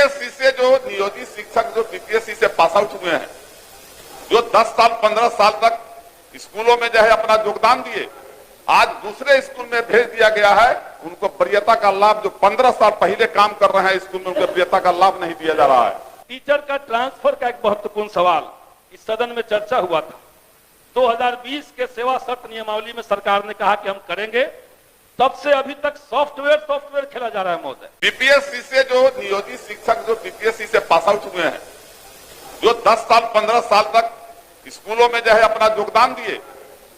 BPSC से जो नियोजित शिक्षक जो बीपीएससी से पास आउट हुए हैं, जो 10 साल 15 साल तक स्कूलों में जो है अपना योगदान दिए, आज दूसरे स्कूल में भेज दिया गया है। उनको वरीयता का लाभ, जो 15 साल पहले काम कर रहे हैं स्कूल में, उनको वरीयता का लाभ नहीं दिया जा रहा है। टीचर का ट्रांसफर का एक महत्वपूर्ण सवाल इस सदन में चर्चा हुआ था। 2020 के सेवा शर्त नियमावली में सरकार ने कहा कि हम करेंगे, तब से अभी तक सॉफ्टवेयर खेला जा रहा है महोदय। बीपीएससी से जो नियोजित शिक्षक जो बीपीएससी से पास आउट हुए हैं, जो 10 साल 15 साल तक स्कूलों में जो है अपना योगदान दिए,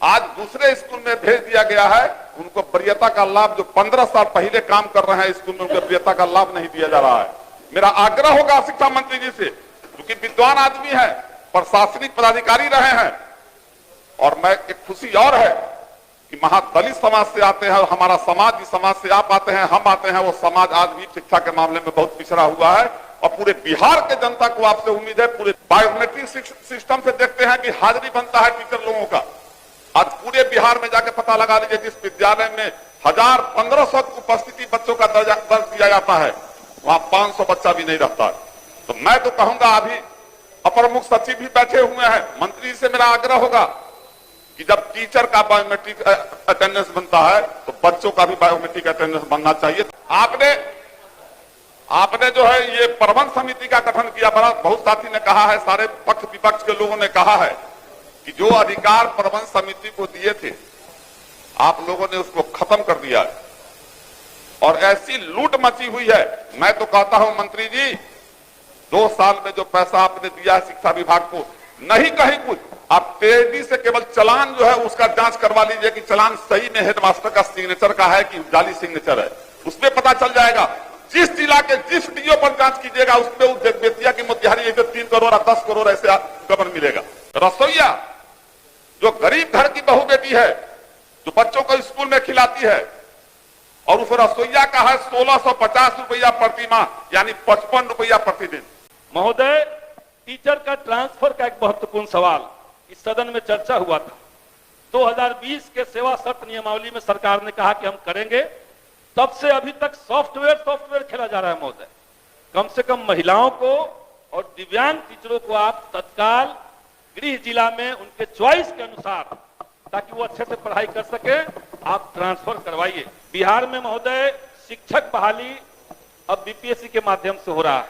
आज दूसरे स्कूल में भेज दिया गया है। उनको वरीयता का लाभ, जो 15 साल पहले काम कर रहे हैं स्कूल में, उनको वरीयता का लाभ नहीं दिया जा रहा है। मेरा आग्रह होगा शिक्षा मंत्री जी से, क्योंकि विद्वान आदमी है, प्रशासनिक पदाधिकारी रहे हैं, और मैं एक खुशी और है कि महादलित समाज से आते हैं, और हमारा समाज जिस समाज से आप आते हैं, हम आते हैं, वो समाज आज भी शिक्षा के मामले में बहुत पिछड़ा हुआ है। और पूरे बिहार के जनता को आपसे उम्मीद है, पूरे बायोमेट्रिक सिस्टम से देखते हैं कि हाजिरी बनता है टीचर लोगों का। आज पूरे बिहार में जाके पता लगा लीजिए, जिस विद्यालय में 1500 उपस्थिति बच्चों का दर्ज दिया जाता है, वहां 500 बच्चा भी नहीं रहता है। तो मैं तो कहूंगा, अभी अपर मुख्य सचिव भी बैठे हुए हैं, मंत्री से मेरा आग्रह होगा कि जब टीचर का बायोमेट्रिक अटेंडेंस बनता है, तो बच्चों का भी बायोमेट्रिक अटेंडेंस बनना चाहिए। आपने जो है ये प्रबंध समिति का गठन किया, बहुत साथी ने कहा है, सारे पक्ष विपक्ष के लोगों ने कहा है कि जो अधिकार प्रबंध समिति को दिए थे, आप लोगों ने उसको खत्म कर दिया है, और ऐसी लूट मची हुई है। मैं तो कहता हूं मंत्री जी, 2 साल में जो पैसा आपने दिया है शिक्षा विभाग को, नहीं कहीं कुछ, आप तेजी से केवल चालान जो है उसका जांच करवा लीजिए कि चालान सही में हेडमास्टर का सिग्नेचर का है कि जाली सिग्नेचर है। उसमें पता चल जाएगा। जिस जिला के जिस डीओ पर जांच कीजिएगा, उसमें बेतिया की मोतिहारी 3 करोड़ 10 करोड़ ऐसे खबर मिलेगा। रसोईया जो गरीब घर की बहू बेटी है, जो बच्चों को स्कूल में खिलाती है, और उस रसोईया का है 1650 रुपया प्रति माह, यानी 55 रुपया प्रतिदिन। महोदय, टीचर का ट्रांसफर का एक महत्वपूर्ण सवाल इस सदन में चर्चा हुआ था। 2020 के सेवा शर्त नियमावली में सरकार ने कहा कि हम करेंगे, तब से अभी तक सॉफ्टवेयर खेला जा रहा है महोदय। कम से कम महिलाओं को और दिव्यांग टीचरों को आप तत्काल गृह जिला में उनके चॉइस के अनुसार, ताकि वो अच्छे से पढ़ाई कर सके, आप ट्रांसफर करवाइए। बिहार में महोदय शिक्षक बहाली अब बीपीएससी के माध्यम से हो रहा है।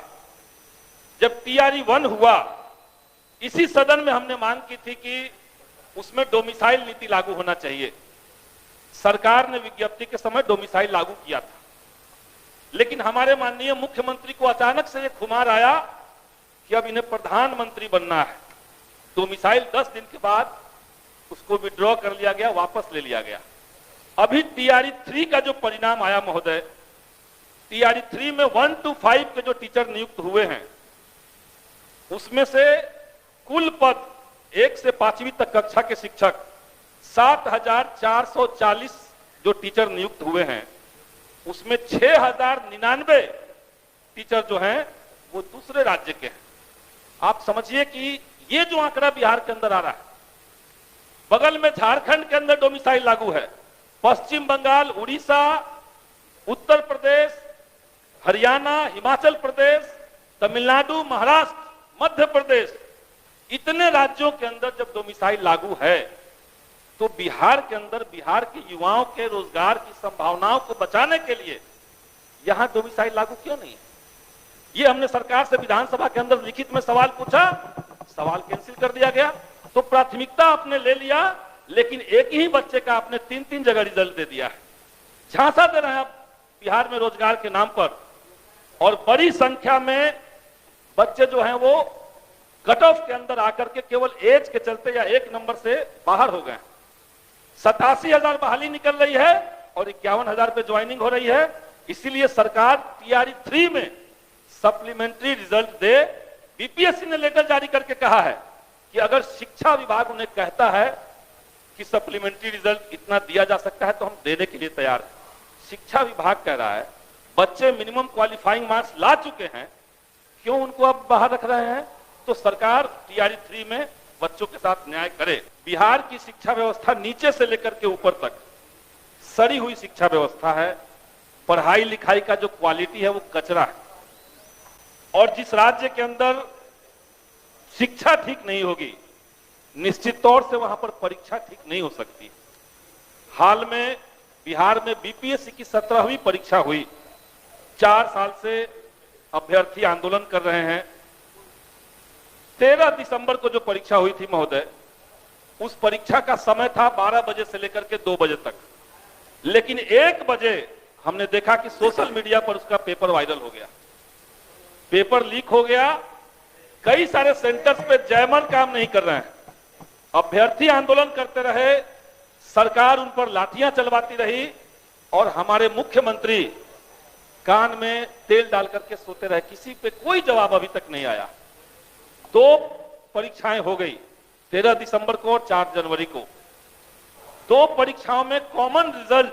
जब टीआरई 1 हुआ, इसी सदन में हमने मांग की थी कि उसमें डोमिसाइल नीति लागू होना चाहिए। सरकार ने विज्ञप्ति के समय डोमिसाइल लागू किया था, लेकिन हमारे माननीय मुख्यमंत्री को अचानक से एक खुमार आया कि अब इन्हें प्रधानमंत्री बनना है। डोमिसाइल 10 दिन के बाद उसको विड्रॉ कर लिया गया, वापस ले लिया गया। अभी टीआरई 3 का जो परिणाम आया महोदय, टीआरई 3 में 1 to 5 के जो टीचर नियुक्त हुए हैं, उसमें से कुल पद 1 से 5वीं तक कक्षा के शिक्षक 7440 जो टीचर नियुक्त हुए हैं, उसमें 6099 टीचर जो हैं वो दूसरे राज्य के हैं। आप समझिए कि ये जो आंकड़ा बिहार के अंदर आ रहा है, बगल में झारखंड के अंदर डोमिसाइल लागू है, पश्चिम बंगाल, उड़ीसा, उत्तर प्रदेश, हरियाणा, हिमाचल प्रदेश, तमिलनाडु, महाराष्ट्र, मध्य प्रदेश, इतने राज्यों के अंदर जब डोमिसाइल लागू है, तो बिहार के अंदर बिहार के युवाओं के रोजगार की संभावनाओं को बचाने के लिए यहां डोमिसाइल लागू क्यों नहीं है? ये हमने सरकार से विधानसभा के अंदर लिखित में सवाल पूछा, सवाल कैंसिल कर दिया गया। तो प्राथमिकता आपने ले लिया, लेकिन एक ही बच्चे का आपने 3-3 जगह रिजल्ट दे दिया है। झांसा दे रहे हैं आप बिहार में रोजगार के नाम पर, और बड़ी संख्या में बच्चे जो हैं वो कट ऑफ के अंदर आकर के केवल एज के चलते या 1 नंबर से बाहर हो गए। 87,000 बहाली निकल रही है और 51,000 पे ज्वाइनिंग हो रही है। इसीलिए सरकार टीआरई 3 में सप्लीमेंट्री रिजल्ट दे। बीपीएससी ने लेटर जारी करके कहा है कि अगर शिक्षा विभाग उन्हें कहता है कि सप्लीमेंट्री रिजल्ट इतना दिया जा सकता है, तो हम देने के लिए तैयार हैं। शिक्षा विभाग कह रहा है बच्चे मिनिमम क्वालिफाइंग मार्क्स ला चुके हैं, क्यों उनको अब बाहर रख रहे हैं? तो सरकार टीआरई 3 में बच्चों के साथ न्याय करे। बिहार की शिक्षा व्यवस्था नीचे से लेकर के ऊपर तक सड़ी हुई शिक्षा व्यवस्था है। पढ़ाई लिखाई का जो क्वालिटी है वो कचरा है। और जिस राज्य के अंदर शिक्षा ठीक नहीं होगी, निश्चित तौर से वहां पर परीक्षा ठीक नहीं हो सकती। हाल में बिहार में बीपीएससी की 17वीं परीक्षा हुई। 4 साल से अभ्यर्थी आंदोलन कर रहे हैं। 13 दिसंबर को जो परीक्षा हुई थी महोदय, उस परीक्षा का समय था 12 बजे से लेकर के 2 बजे तक, लेकिन 1 बजे हमने देखा कि सोशल मीडिया पर उसका पेपर वायरल हो गया, पेपर लीक हो गया। कई सारे सेंटर्स पे जयमन काम नहीं कर रहे हैं, अभ्यर्थी आंदोलन करते रहे, सरकार उन पर लाठियां चलवाती रही और हमारे मुख्यमंत्री कान में तेल डाल करके सोते रहे। किसी पे कोई जवाब अभी तक नहीं आया। 2 परीक्षाएं हो गई, 13 दिसंबर को और 4 जनवरी को। 2 परीक्षाओं में कॉमन रिजल्ट,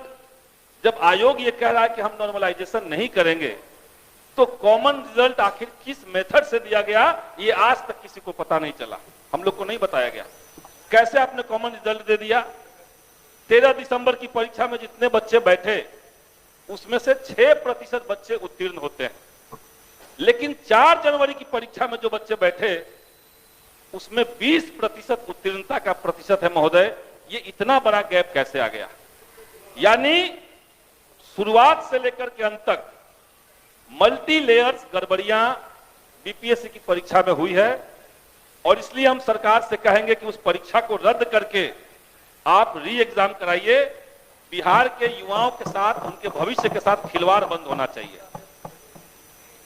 जब आयोग ये कह रहा है कि हम नॉर्मलाइजेशन नहीं करेंगे, तो कॉमन रिजल्ट आखिर किस मेथड से दिया गया, ये आज तक किसी को पता नहीं चला, हम लोग को नहीं बताया गया। कैसे आपने कॉमन रिजल्ट दे दिया? 13 दिसंबर की परीक्षा में जितने बच्चे बैठे, उसमें से 6% बच्चे उत्तीर्ण होते हैं, लेकिन 4 जनवरी की परीक्षा में जो बच्चे बैठे, उसमें 20% उत्तीर्णता का प्रतिशत है महोदय। ये इतना बड़ा गैप कैसे आ गया? यानी शुरुआत से लेकर के अंत तक मल्टी लेयर्स गड़बड़ियां बीपीएससी की परीक्षा में हुई है, और इसलिए हम सरकार से कहेंगे कि उस परीक्षा को रद्द करके आप री एग्जाम कराइए। बिहार के युवाओं के साथ, उनके भविष्य के साथ खिलवाड़ बंद होना चाहिए।